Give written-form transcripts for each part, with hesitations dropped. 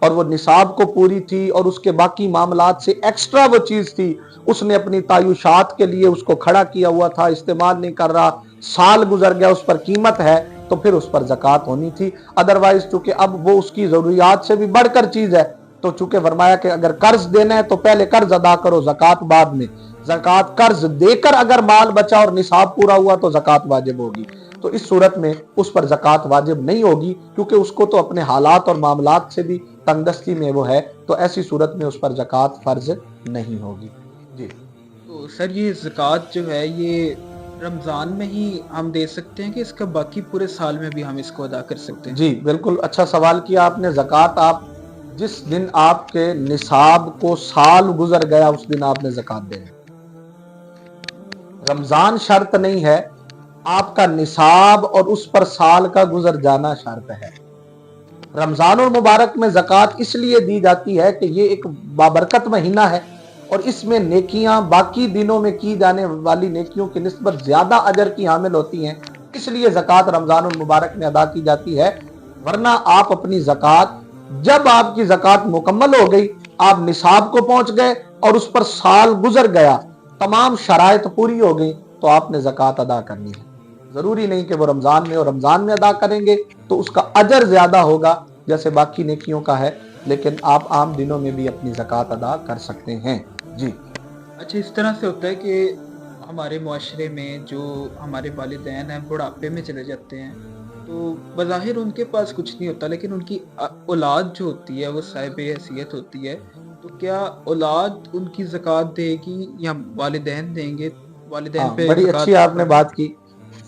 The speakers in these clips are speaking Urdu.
اور وہ نصاب کو پوری تھی اور اس کے باقی معاملات سے ایکسٹرا وہ چیز تھی، اس نے اپنی تعیشات کے لیے اس کو کھڑا کیا ہوا تھا، استعمال نہیں کر رہا، سال گزر گیا، اس پر قیمت ہے، تو پھر اس پر زکوٰۃ ہونی تھی۔ ادروائز چونکہ اب وہ اس کی ضروریات سے بھی بڑھ کر چیز ہے، تو چونکہ فرمایا کہ اگر قرض دینا ہے تو پہلے قرض ادا کرو، زکوٰۃ بعد میں۔ زکوٰۃ قرض دے کر اگر مال بچا اور نصاب پورا ہوا تو زکوٰۃ واجب ہوگی، تو اس صورت میں اس پر زکوٰۃ واجب نہیں ہوگی، کیونکہ اس کو تو اپنے حالات اور معاملات سے بھی تنگ دستی میں وہ ہے، تو ایسی صورت میں اس پر زکوٰۃ فرض نہیں ہوگی۔ جی تو سر یہ زکوٰۃ جو ہے یہ رمضان میں ہی ہم دے سکتے ہیں کہ اس کا باقی پورے سال میں بھی ہم اس کو ادا کر سکتے ہیں؟ جی بالکل اچھا سوال کیا آپ نے۔ زکوٰۃ آپ جس دن آپ کے نصاب کو سال گزر گیا اس دن آپ نے زکوٰۃ دینی، رمضان شرط نہیں ہے، آپ کا نصاب اور اس پر سال کا گزر جانا شرط ہے۔ رمضان المبارک میں زکوٰۃ اس لیے دی جاتی ہے کہ یہ ایک بابرکت مہینہ ہے اور اس میں نیکیاں باقی دنوں میں کی جانے والی نیکیوں کی نسبت زیادہ اجر کی حامل ہوتی ہیں، اس لیے زکوٰۃ رمضان المبارک میں ادا کی جاتی ہے۔ ورنہ آپ اپنی زکوٰۃ جب آپ کی زکوٰۃ مکمل ہو گئی، آپ نصاب کو پہنچ گئے اور اس پر سال گزر گیا، تمام شرائط پوری ہو گئی، تو آپ نے زکوٰۃ ادا کرنی ہے۔ ضروری نہیں کہ وہ رمضان میں اور رمضان میں ادا کریں گے تو اس کا اجر زیادہ ہوگا جیسے باقی نیکیوں کا ہے، لیکن آپ عام دنوں میں بھی اپنی زکوٰۃ ادا کر سکتے ہیں۔ جی اچھا، اس طرح سے ہوتا ہے کہ ہمارے معاشرے میں جو ہمارے والدین ہیں بڑھاپے میں چلے جاتے ہیں، تو بظاہر ان کے پاس کچھ نہیں ہوتا، لیکن ان کی اولاد جو ہوتی ہے وہ صاحب حیثیت ہوتی ہے، تو کیا اولاد ان کی زکوٰۃ دے گی یا والدین دیں گے؟ والدین ہاں، پہ بڑی زکوٰۃ اچھی آپ نے بات کی۔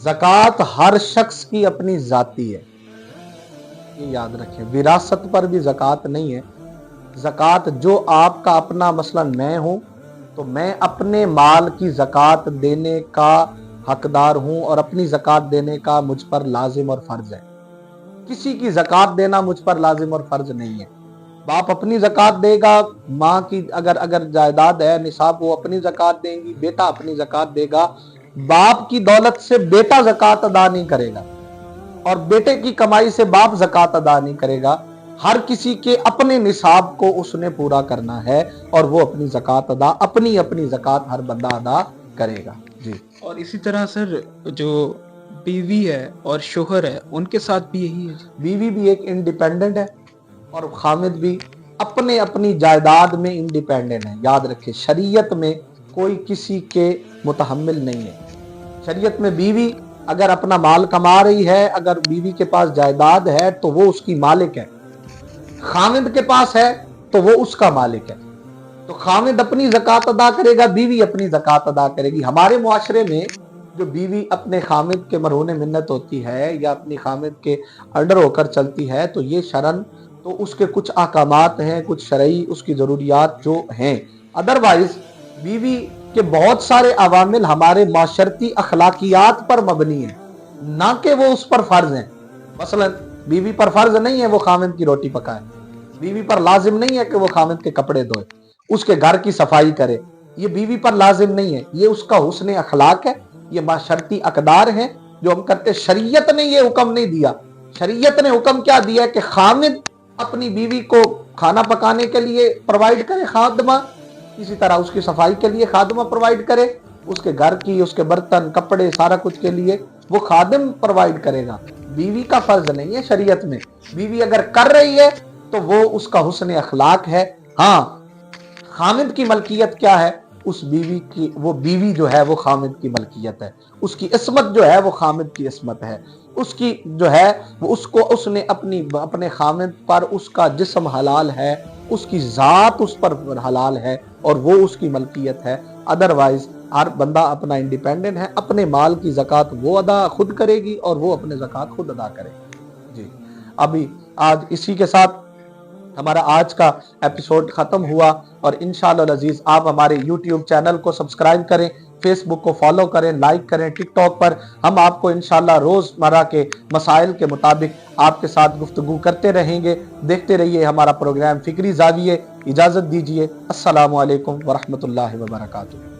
زکوٰۃ ہر شخص کی اپنی ذاتی ہے، یہ یاد رکھیں، وراثت پر بھی زکوٰۃ نہیں ہے۔ زکوٰۃ جو آپ کا اپنا، مثلا میں ہوں تو میں اپنے مال کی زکوٰۃ دینے کا حقدار ہوں اور اپنی زکوٰۃ دینے کا مجھ پر لازم اور فرض ہے۔ کسی کی زکوٰۃ دینا مجھ پر لازم اور فرض نہیں ہے۔ باپ اپنی زکوٰۃ دے گا، ماں کی اگر جائیداد ہے نصاب وہ اپنی زکوٰۃ دیں گی، بیٹا اپنی زکوٰۃ دے گا۔ باپ کی دولت سے بیٹا زکوٰۃ ادا نہیں کرے گا اور بیٹے کی کمائی سے باپ زکوٰۃ ادا نہیں کرے گا۔ ہر کسی کے اپنے نصاب کو اس نے پورا کرنا ہے اور وہ اپنی زکوٰۃ ادا، اپنی زکوٰۃ ہر بندہ ادا کرے گا۔ جی اور اسی طرح سر جو بیوی ہے اور شوہر ہے ان کے ساتھ بھی یہی ہے؟ بیوی بھی ایک انڈیپینڈنٹ ہے اور خامد بھی اپنی جائیداد میں انڈیپینڈنٹ ہے۔ یاد رکھیں، شریعت میں کوئی کسی کے متحمل نہیں ہے۔ شریعت میں بیوی اگر اپنا مال کما رہی ہے، اگر بیوی کے پاس جائیداد ہے تو وہ اس کی مالک ہے، خامد کے پاس ہے تو وہ اس کا مالک ہے۔ تو خامد اپنی زکوٰۃ ادا کرے گا، بیوی اپنی زکوٰۃ ادا کرے گی۔ ہمارے معاشرے میں جو بیوی اپنے خامد کے مرہون منت ہوتی ہے یا اپنی خامد کے انڈر ہو کر چلتی ہے، تو یہ شرعاً تو اس کے کچھ احکامات ہیں، کچھ شرعی اس کی ضروریات جو ہیں۔ ادروائز بیوی کے بہت سارے عوامل ہمارے معاشرتی اخلاقیات پر مبنی ہیں، نہ کہ وہ اس پر فرض ہیں۔ مثلا بیوی پر فرض نہیں ہے وہ خامد کی روٹی پکائے، بیوی پر لازم نہیں ہے کہ وہ خامد کے کپڑے دھوئے، اس کے گھر کی صفائی کرے، یہ بیوی پر لازم نہیں ہے، یہ اس کا حسن اخلاق ہے، یہ معاشرتی اقدار ہیں جو ہم کرتے۔ شریعت نے یہ حکم نہیں دیا۔ شریعت نے حکم کیا دیا کہ خامد اپنی بیوی کو کھانا پکانے کے لیے پروائیڈ کرے خادمہ، اسی طرح اس کی صفائی کے لیے خادمہ پروائیڈ کرے، اس کے گھر کی، اس کے برتن کپڑے سارا کچھ کے لیے وہ خادم پروائیڈ کرے گا۔ بیوی کا فرض نہیں ہے شریعت میں۔ بیوی اگر کر رہی ہے تو وہ اس کا حسن اخلاق ہے۔ ہاں، خامد کی ملکیت کیا ہے؟ اس بیوی کی، وہ بیوی جو ہے وہ خامد کی ملکیت ہے، اس کی عصمت جو ہے وہ خامد کی عصمت ہے، اس کی جو ہے وہ اس نے اپنے خامد پر اس کا جسم حلال ہے، اس کی ذات اس پر حلال ہے اور وہ اس کی ملکیت ہے۔ ادروائز ہر بندہ اپنا انڈیپینڈنٹ ہے، اپنے مال کی زکوٰۃ وہ ادا خود کرے گی اور وہ اپنے زکوٰۃ خود ادا کرے گی۔ جی ابھی آج اسی کے ساتھ ہمارا آج کا ایپیسوڈ ختم ہوا، اور انشاءاللہ العزیز آپ ہمارے یوٹیوب چینل کو سبسکرائب کریں، فیس بک کو فالو کریں، لائک کریں، ٹک ٹاک پر ہم آپ کو انشاءاللہ روزمرہ کے مسائل کے مطابق آپ کے ساتھ گفتگو کرتے رہیں گے۔ دیکھتے رہیے ہمارا پروگرام فکری زاویے۔ اجازت دیجیے، السلام علیکم ورحمۃ اللہ وبرکاتہ۔